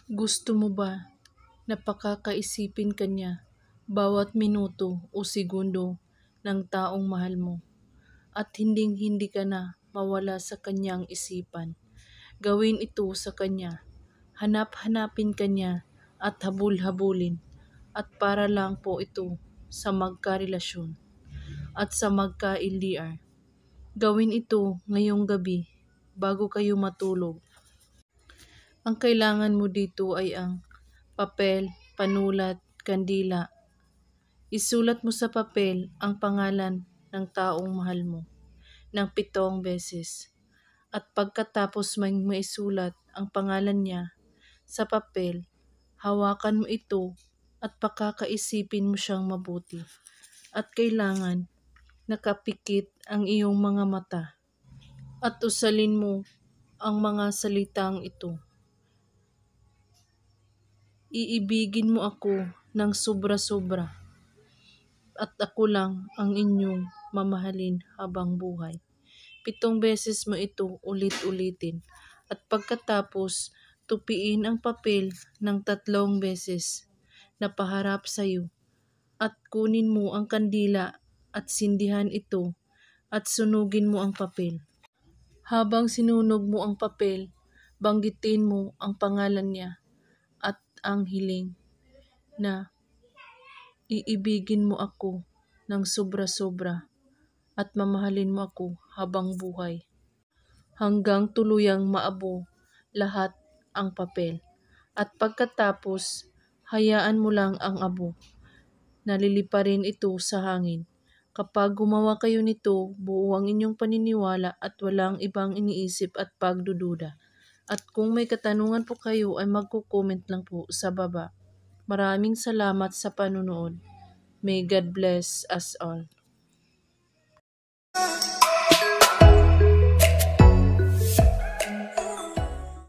Gusto mo ba na pakakaisipin ka niya bawat minuto o segundo ng taong mahal mo at hinding-hindi ka na mawala sa kanyang isipan? Gawin ito sa kanya. Hanap-hanapin ka niya at habul-habulin at para lang po ito sa magkarelasyon at sa magka-LDR. Gawin ito ngayong gabi bago kayo matulog. Ang kailangan mo dito ay ang papel, panulat, kandila. Isulat mo sa papel ang pangalan ng taong mahal mo ng 7 beses. At pagkatapos may maisulat ang pangalan niya sa papel, hawakan mo ito at pakakaisipin mo siyang mabuti. At kailangan nakapikit ang iyong mga mata at usalin mo ang mga salitang ito. Iibigin mo ako ng sobra-sobra at ako lang ang inyong mamahalin habang buhay. 7 beses mo ito ulit-ulitin at pagkatapos tupiin ang papel ng 3 beses na paharap sa iyo at kunin mo ang kandila at sindihan ito at sunugin mo ang papel. Habang sinunog mo ang papel, banggitin mo ang pangalan niya at ang hiling na iibigin mo ako ng sobra-sobra at mamahalin mo ako habang buhay. Hanggang tuluyang maabo lahat ang papel. At pagkatapos, hayaan mo lang ang abo. Naliliparin ito sa hangin. Kapag gumawa kayo nito, buo ang inyong paniniwala at walang ibang iniisip at pagdududa. At kung may katanungan po kayo ay magko-comment lang po sa baba. Maraming salamat sa panunood. May God bless us all.